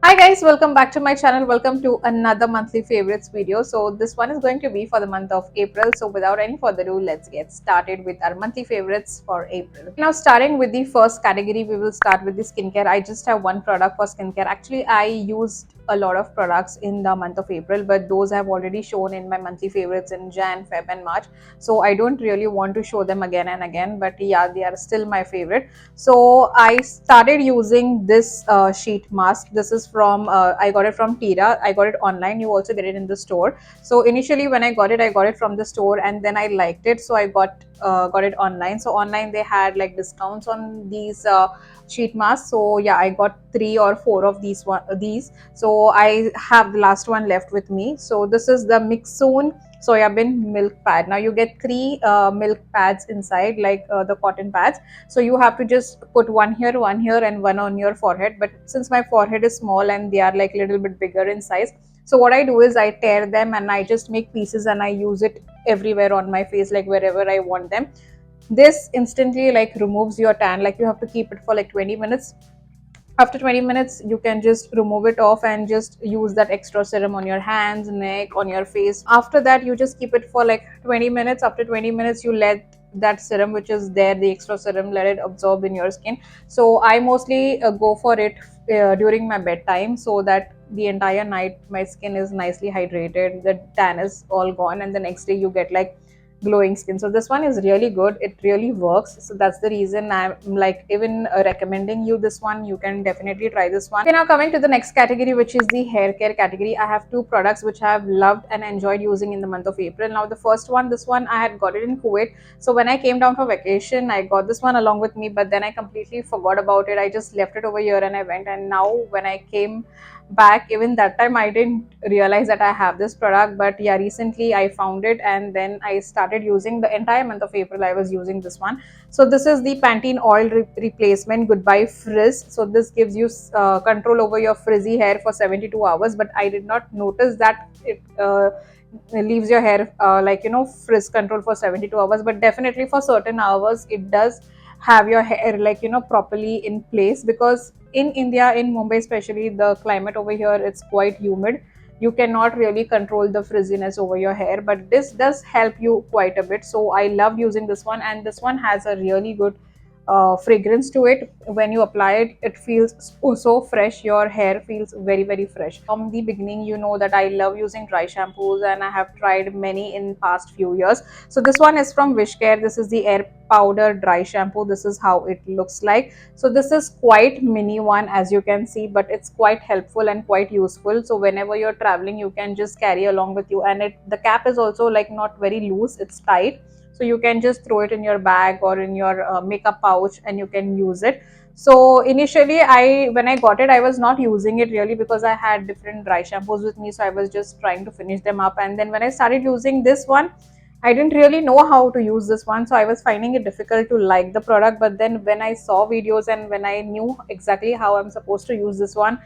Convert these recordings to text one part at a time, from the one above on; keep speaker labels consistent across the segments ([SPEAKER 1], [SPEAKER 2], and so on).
[SPEAKER 1] Hi guys, welcome back to my channel. Welcome to another monthly favorites video. So this one is going to be for the month of April. So without any further ado, let's get started with our monthly favorites for April. Now starting with the first category, we will start with the skincare. I just have one product for skincare. Actually, I used a lot of products in the month of April, but those have already shown in my monthly favorites in Jan, Feb and March. So I don't really want to show them again and again, but yeah, they are still my favorite. So I started using this sheet mask. This is from I got it from Tira. I got it online. You also get it in the store. So initially when I got it from the store, and then I liked it, so I got it online. So online they had like discounts on these sheet masks. So yeah, I got 3 or 4 of these. So I have the last one left with me. So this is the Mixoon soya bean milk pad. Now you get 3 milk pads inside, like the cotton pads. So you have to just put one here and one on your forehead. But since my forehead is small and they are like a little bit bigger in size, so what I do is I tear them and I just make pieces and I use it everywhere on my face, like wherever I want them. This instantly like removes your tan. Like you have to keep it for like 20 minutes. After 20 minutes you can just remove it off and just use that extra serum on your hands, neck, on your face. After that you just keep it for like 20 minutes. After 20 minutes you let that serum which is there, the extra serum, let it absorb in your skin. So I mostly go for it during my bedtime, so that the entire night my skin is nicely hydrated, the tan is all gone, and the next day you get like glowing skin. So this one is really good, it really works. So that's the reason I'm like even recommending you this one. You can definitely try this one. Okay, now coming to the next category, which is the hair care category. I have 2 products which I have loved and enjoyed using in the month of April. Now the first one, this one I had got it in Kuwait. So when I came down for vacation, I got this one along with me, but then I completely forgot about it. I just left it over here and I went, and now when I came back, even that time I didn't realize that I have this product. But yeah, recently I found it and then I started using. The entire month of April I was using this one. So this is the Pantene oil replacement goodbye frizz. So this gives you control over your frizzy hair for 72 hours, but I did not notice that it leaves your hair frizz control for 72 hours. But definitely for certain hours it does have your hair properly in place, because in India, in Mumbai especially, the climate over here it's quite humid. You cannot really control the frizziness over your hair, but this does help you quite a bit. So I love using this one, and this one has a really good fragrance to it. When you apply it, it feels so fresh. Your hair feels very fresh. From the beginning, you know that I love using dry shampoos, and I have tried many in past few years. So this one is from Wishcare. This is the air powder dry shampoo. This is how it looks like. So this is quite mini one, as you can see, but it's quite helpful and quite useful. So whenever you're traveling, you can just carry along with you, and the cap is also like not very loose, it's tight. So you can just throw it in your bag or in your makeup pouch and you can use it. So initially when I got it, I was not using it really, because I had different dry shampoos with me. So I was just trying to finish them up, and then when I started using this one, I didn't really know how to use this one. So I was finding it difficult to like the product. But then when I saw videos and when I knew exactly how I'm supposed to use this one,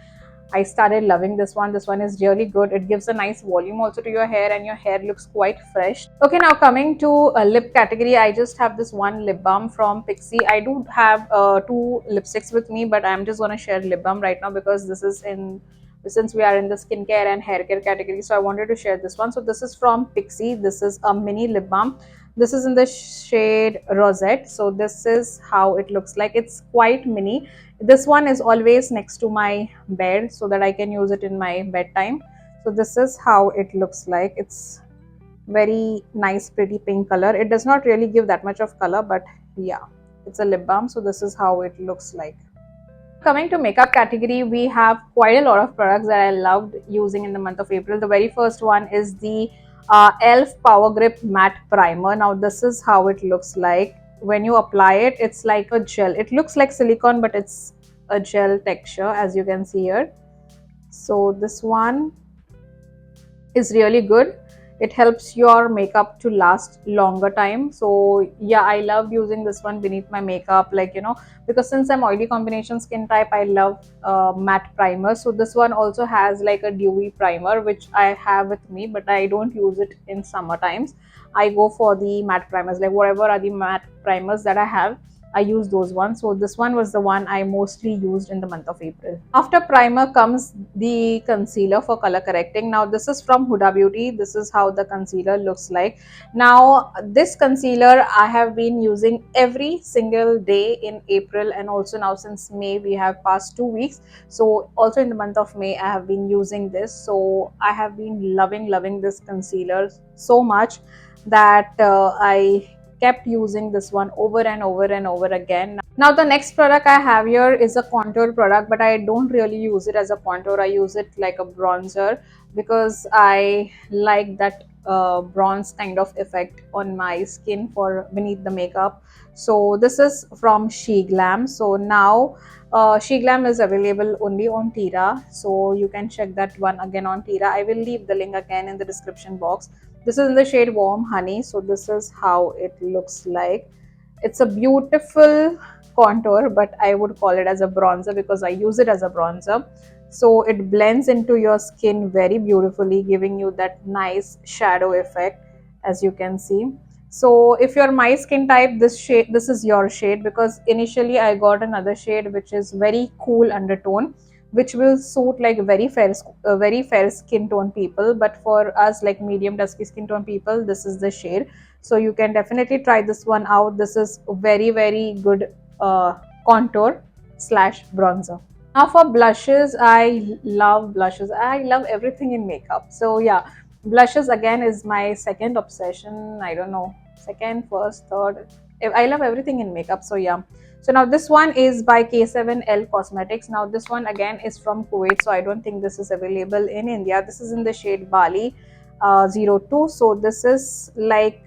[SPEAKER 1] I started loving this one. This one is really good. It gives a nice volume also to your hair, and your hair looks quite fresh. Okay, now coming to a lip category, I just have this one lip balm from Pixi. I do have 2 lipsticks with me, but I'm just going to share lip balm right now, because this is in since we are in the skincare and hair care category. So I wanted to share this one. So this is from Pixi. This is a mini lip balm. This is in the shade Rosette. So this is how it looks like. It's quite mini. This one is always next to my bed so that I can use it in my bedtime. So this is how it looks like. It's very nice, pretty pink color. It does not really give that much of color, but yeah, it's a lip balm. So this is how it looks like. Coming to makeup category, we have quite a lot of products that I loved using in the month of April. The very first one is the ELF Power Grip Matte Primer. Now this is how it looks like. When you apply it, it's like a gel. It looks like silicone, but it's a gel texture, as you can see here. So this one is really good. It helps your makeup to last longer time. So yeah, I love using this one beneath my makeup, because since I'm oily combination skin type, I love matte primer. So this one also has like a dewy primer, which I have with me, but I don't use it in summer times. I go for the matte primers, like whatever are the matte primers that I have, I use those ones. So this one was the one I mostly used in the month of April. After primer comes the concealer for color correcting. Now this is from Huda Beauty. This is how the concealer looks like. Now this concealer I have been using every single day in April, and also now since May we have passed 2 weeks. So also in the month of May I have been using this. So I have been loving this concealer so much that I kept using this one over and over and over again. Now the next product I have here is a contour product, but I don't really use it as a contour. I use it like a bronzer because I like that bronze kind of effect on my skin for beneath the makeup. So this is from She Glam. So now She Glam is available only on Tira, so you can check that one again on Tira. I will leave the link again in the description box. This is in the shade Warm Honey. So this is how it looks like. It's a beautiful contour, but I would call it as a bronzer because I use it as a bronzer. So it blends into your skin very beautifully, giving you that nice shadow effect, as you can see. So if you're my skin type, this is your shade, because initially I got another shade which is very cool undertone, which will suit like very fair skin tone people. But for us like medium dusky skin tone people, this is the shade. So you can definitely try this one out. This is very good contour slash bronzer. Now for blushes, I love blushes. I love everything in makeup. So yeah, blushes again is my second obsession. I don't know, second, first, third. I love everything in makeup. So yeah. So now this one is by K7L Cosmetics. Now this one again is from Kuwait. So I don't think this is available in India. This is in the shade Bali 02. So this is like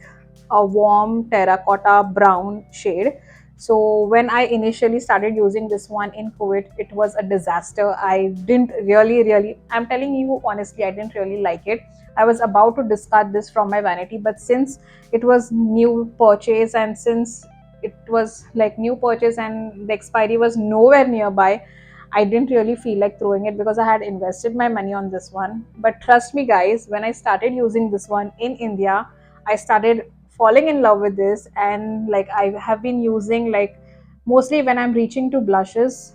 [SPEAKER 1] a warm terracotta brown shade. So when I initially started using this one in Kuwait, it was a disaster. I didn't really, I'm telling you honestly, I didn't really like it. I was about to discard this from my vanity, but since it was new purchase, and since it was like new purchase and the expiry was nowhere nearby, I didn't really feel like throwing it because I had invested my money on this one. But trust me guys, when I started using this one in India, I started falling in love with this, and like I have been using, like mostly when I'm reaching to blushes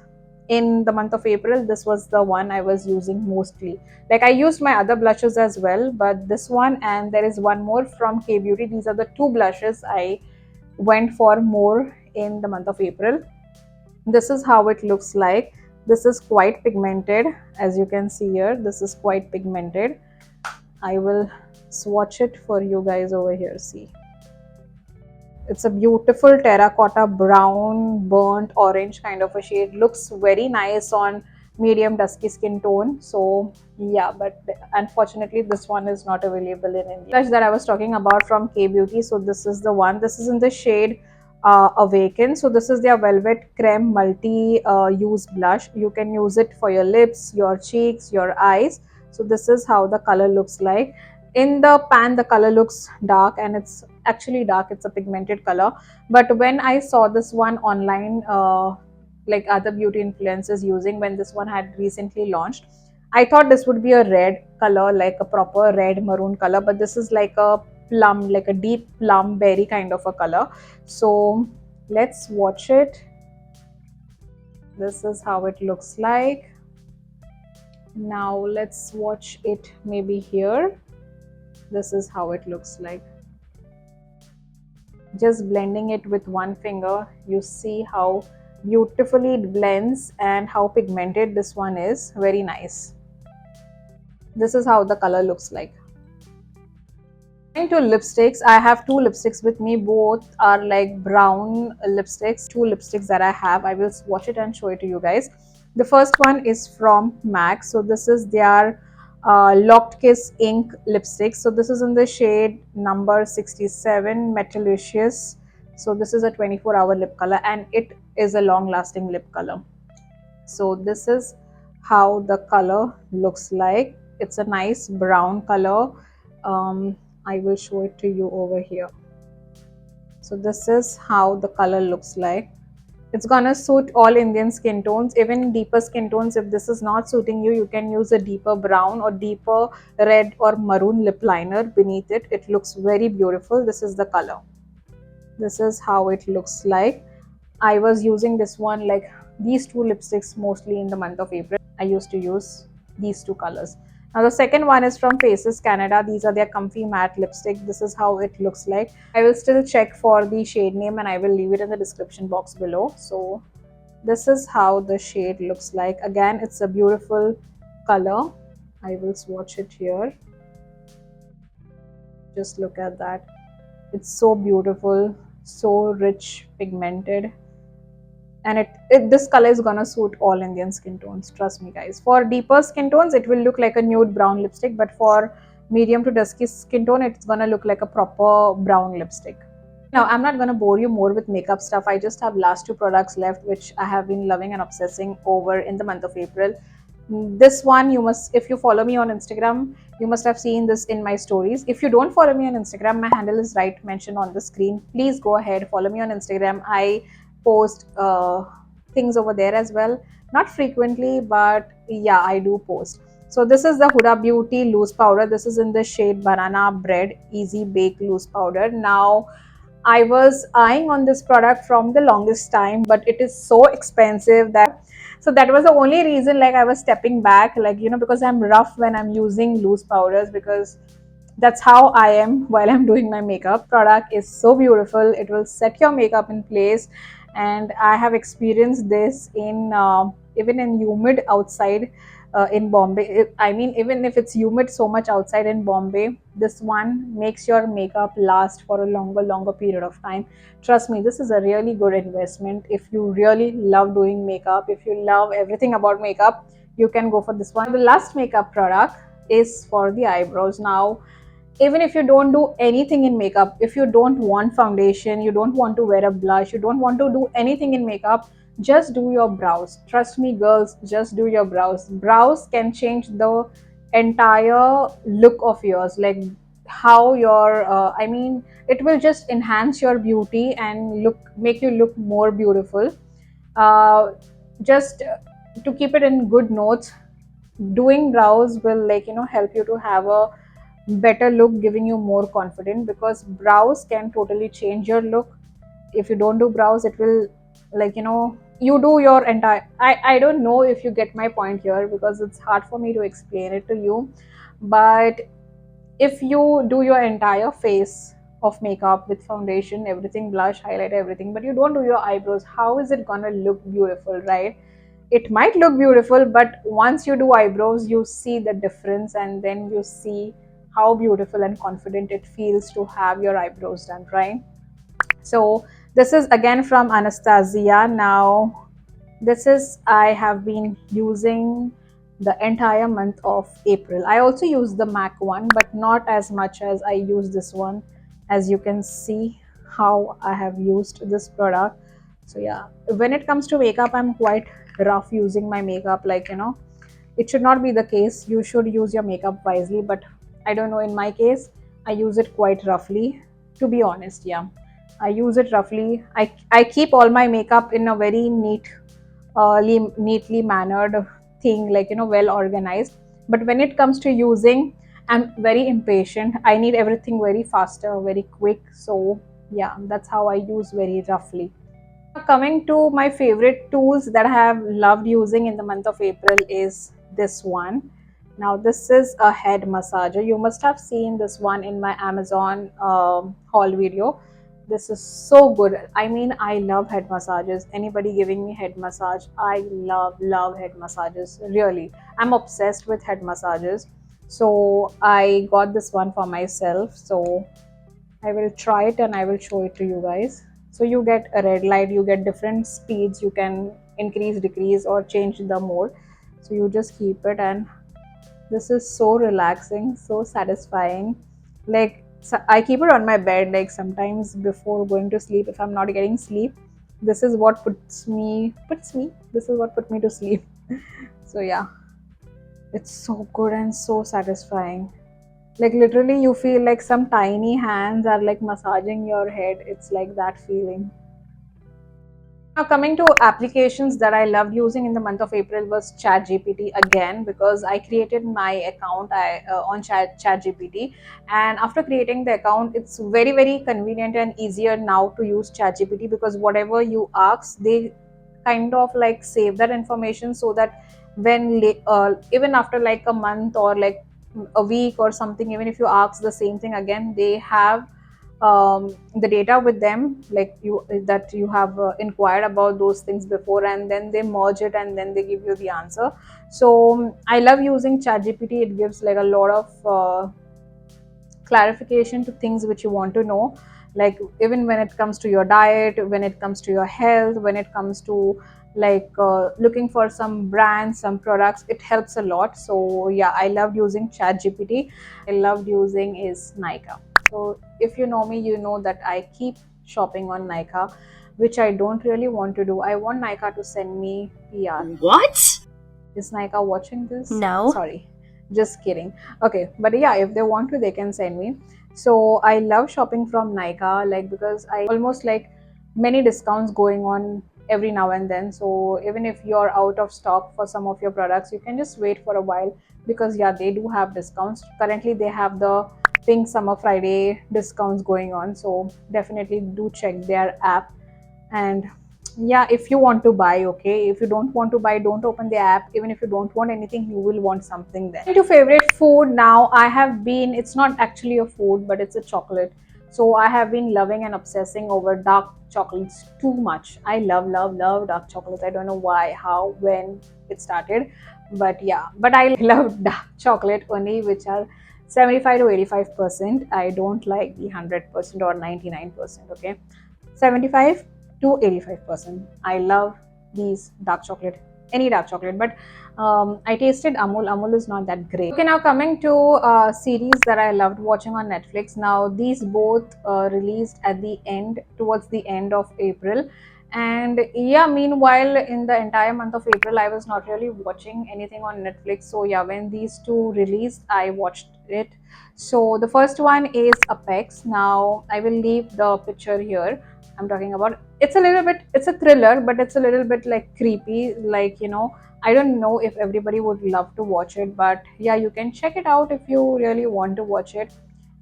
[SPEAKER 1] in the month of April, this was the one I was using mostly. Like I used my other blushes as well, but this one, and there is one more from K Beauty. These are the two blushes I went for more in the month of April. This is how it looks like. This is quite pigmented, as you can see here. This is quite pigmented. I will swatch it for you guys over here. See, it's a beautiful terracotta brown burnt orange kind of a shade. Looks very nice on medium dusky skin tone. So yeah, but unfortunately this one is not available in India. Blush that I was talking about from K Beauty. So this is the one. This is in the shade Awaken. So this is their velvet creme multi use blush. You can use it for your lips, your cheeks, your eyes. So this is how the color looks like. In the pan the color looks dark, and it's actually dark, it's a pigmented color. But when I saw this one online, like other beauty influencers using, when this one had recently launched, I thought this would be a red color, like a proper red maroon color, but this is like a plum, like a deep plum berry kind of a color. So let's watch it. This is how it looks like. Now let's watch it maybe here. This is how it looks like. Just blending it with one finger, you see how beautifully it blends and how pigmented this one is. Very nice. This is how the color looks like. Into lipsticks, I have two lipsticks with me. Both are like brown lipsticks. Two lipsticks that I have. I will swatch it and show it to you guys. The first one is from MAC. So this is their Locked Kiss Ink lipstick. So this is in the shade number 67 Metalicious. So this is a 24-hour lip color, and it is a long-lasting lip color. So this is how the color looks like. It's a nice brown color. I will show it to you over here. So this is how the color looks like. It's gonna suit all Indian skin tones, even deeper skin tones. If this is not suiting you, you can use a deeper brown or deeper red or maroon lip liner beneath it. It looks very beautiful. This is the color. This is how it looks like. I was using this one, like these two lipsticks mostly in the month of April. I used to use these two colors. Now the second one is from Faces Canada. These are their comfy matte lipstick. This is how it looks like. I will still check for the shade name and I will leave it in the description box below. So this is how the shade looks like. Again, it's a beautiful color. I will swatch it here. Just look at that. It's so beautiful, so rich, pigmented, and this color is gonna suit all Indian skin tones. Trust me, guys. For deeper skin tones, it will look like a nude brown lipstick, but for medium to dusky skin tone, it's gonna look like a proper brown lipstick. Now, I'm not gonna bore you more with makeup stuff. I just have last two products left, which I have been loving and obsessing over in the month of April. This one, you must, if you follow me on Instagram, you must have seen this in my stories. If you don't follow me on Instagram, my handle is right mentioned on the screen. Please go ahead, follow me on Instagram. I post things over there as well, not frequently, but yeah, I do post. So this is the Huda Beauty loose powder. This is in the shade Banana Bread Easy Bake Loose Powder. Now, I was eyeing on this product from the longest time, but it is so expensive that, so that was the only reason, like, I was stepping back, like, because I'm rough when I'm using loose powders, because that's how I am while I'm doing my makeup. Product is so beautiful. It will set your makeup in place, and I have experienced this in even in humid outside in Bombay. I mean, even if it's humid so much outside in Bombay, this one makes your makeup last for a longer period of time. Trust me, this is a really good investment. If you really love doing makeup, if you love everything about makeup, you can go for this one. The last makeup product is for the eyebrows. Now, even if you don't do anything in makeup, if you don't want foundation, you don't want to wear a blush, you don't want to do anything in makeup, just do your brows. Trust me, girls, just do your brows. Brows can change the entire look of yours, like how your I mean, it will just enhance your beauty and make you look more beautiful. Just to keep it in good notes, doing brows will, like, help you to have a better look, giving you more confidence, because brows can totally change your look. If you don't do brows, it will, like, you do your entire, I don't know if you get my point here, because it's hard for me to explain it to you. But if you do your entire face of makeup with foundation, everything, blush, highlight, everything, but you don't do your eyebrows, how is it gonna look beautiful, right? It might look beautiful, but once you do eyebrows, you see the difference, and then you see how beautiful and confident it feels to have your eyebrows done, right? So this is again from Anastasia. Now, this is, I have been using the entire month of April. I also use the MAC one, but not as much as I use this one. As you can see how I have used this product. So yeah, when it comes to makeup, I'm quite rough using my makeup. Like, it should not be the case. You should use your makeup wisely, but I don't know, in my case, I use it quite roughly, to be honest. Yeah, I use it roughly. I keep all my makeup in a very neatly mannered thing, like, well organized. But when it comes to using, I'm very impatient. I need everything very faster, very quick. So yeah, that's how I use, very roughly. Coming to my favorite tools that I have loved using in the month of April is this one. Now, this is a head massager. You must have seen this one in my Amazon haul video. This is so good. I mean, I love head massages. Anybody giving me head massage, I love head massages. Really, I'm obsessed with head massages. So I got this one for myself. So I will try it and I will show it to you guys. So you get a red light, you get different speeds, you can increase, decrease, or change the mode. So you just keep it, and this is so relaxing, so satisfying. Like, so I keep it on my bed, like sometimes before going to sleep, if I'm not getting sleep, this is what this is what put me to sleep. So yeah, it's so good and so satisfying. Like, literally, you feel like some tiny hands are like massaging your head. It's like that feeling. Now, coming to applications that I loved using in the month of April was ChatGPT again, because I created my account on ChatGPT, and after creating the account, it's very convenient and easier now to use ChatGPT, because whatever you ask, they kind of like save that information, so that even after like a month or like a week or something, even if you ask the same thing again, they have the data with them, like you that you have inquired about those things before, and then they merge it and then they give you the answer. So I love using ChatGPT. It gives like a lot of clarification to things which you want to know, like even when it comes to your diet, when it comes to your health, when it comes to like looking for some brands, some products, it helps a lot. So yeah, I loved using ChatGPT. I loved using is Nika. So if you know me, you know that I keep shopping on Nika, which I don't really want to do. I want Nika to send me PR.
[SPEAKER 2] What?
[SPEAKER 1] Is Nika watching this?
[SPEAKER 2] No.
[SPEAKER 1] Sorry, just kidding. Okay, but yeah, if they want to, they can send me. So I love shopping from Nika, like because I almost like many discounts going on every now and then. So even if you're out of stock for some of your products, you can just wait for a while, because yeah, they do have discounts. Currently, they have the Pink Summer Friday discounts going on. So definitely do check their app. And yeah, if you want to buy, okay, if you don't want to buy, don't open the app. Even if you don't want anything, you will want something there. To favorite food, now I have been, it's not actually a food, but it's a chocolate. So I have been loving and obsessing over dark chocolates too much. I love dark chocolates. I don't know why, how, when it started, but yeah, but I love dark chocolate only, which are 75 to 85%. I don't like the 100% or 99%. Okay, 75 to 85%. I love these dark chocolate, any dark chocolate, but I tasted Amul. Amul is not that great. Okay, now coming to series that I loved watching on Netflix. Now these both released at the end, towards the end of April. And yeah, meanwhile, in the entire month of April, I was not really watching anything on Netflix. So yeah, when these two released, I watched it. So the first one is Apex. Now I will leave the picture here. I'm talking about, it's a little bit, it's a thriller, but it's a little bit like creepy, like I don't know if everybody would love to watch it, but yeah, you can check it out if you really want to watch it.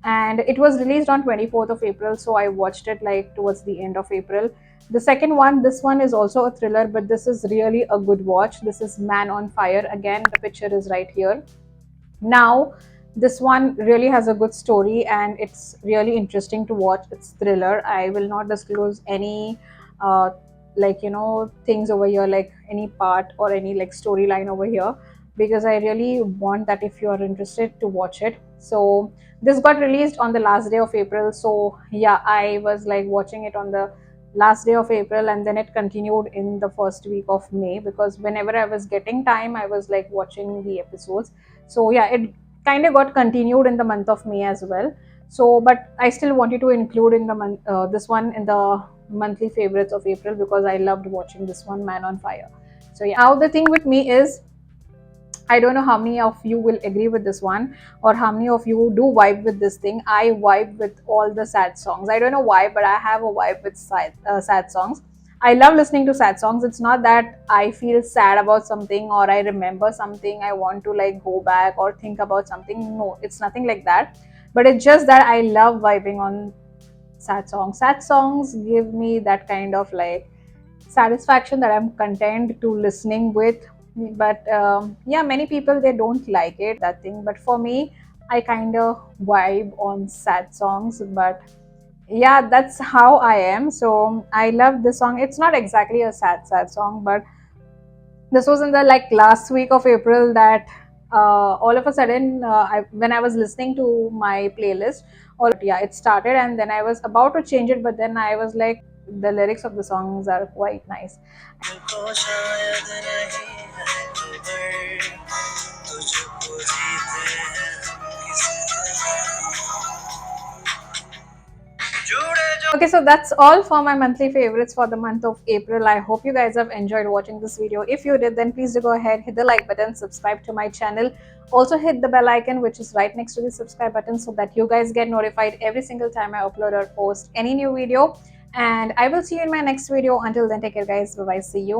[SPEAKER 1] And it was released on 24th of April, so I watched it like towards the end of April. The second one, this one is also a thriller, but this is really a good watch. This is Man on Fire. Again, the picture is right here. Now this one really has a good story, and it's really interesting to watch. It's thriller. I will not disclose any uh, like things over here, like any part or any like storyline over here, because I really want that if you are interested to watch it. So this got released on the last day of April, so yeah, I was like watching it on the last day of April, and then it continued in the first week of May, because whenever I was getting time, I was like watching the episodes. So yeah, it kind of got continued in the month of May as well. So but I still wanted to include in the month this one in the monthly favorites of April, because I loved watching this one, Man on Fire. So yeah, now the thing with me is, I don't know how many of you will agree with this one, or how many of you do vibe with this thing. I vibe with all the sad songs. I don't know why, but I have a vibe with sad songs. I love listening to sad songs. It's not that I feel sad about something or I remember something, I want to like go back or think about something. No, it's nothing like that. But it's just that I love vibing on sad songs. Sad songs give me that kind of like satisfaction that I'm content to listening with. But yeah, many people, they don't like it, that thing. But for me, I kind of vibe on sad songs. But yeah, that's how I am. So I love this song. It's not exactly a sad song, but this was in the like last week of April that all of a sudden, when I was listening to my playlist, all yeah, it started, and then I was about to change it, but then I was like, the lyrics of the songs are quite nice. Okay, so that's all for my monthly favorites for the month of April. I hope you guys have enjoyed watching this video. If you did, then please do go ahead, hit the like button, subscribe to my channel. Also hit the bell icon, which is right next to the subscribe button, so that you guys get notified every single time I upload or post any new video. And I will see you in my next video. Until then, take care, guys. Bye bye. See you.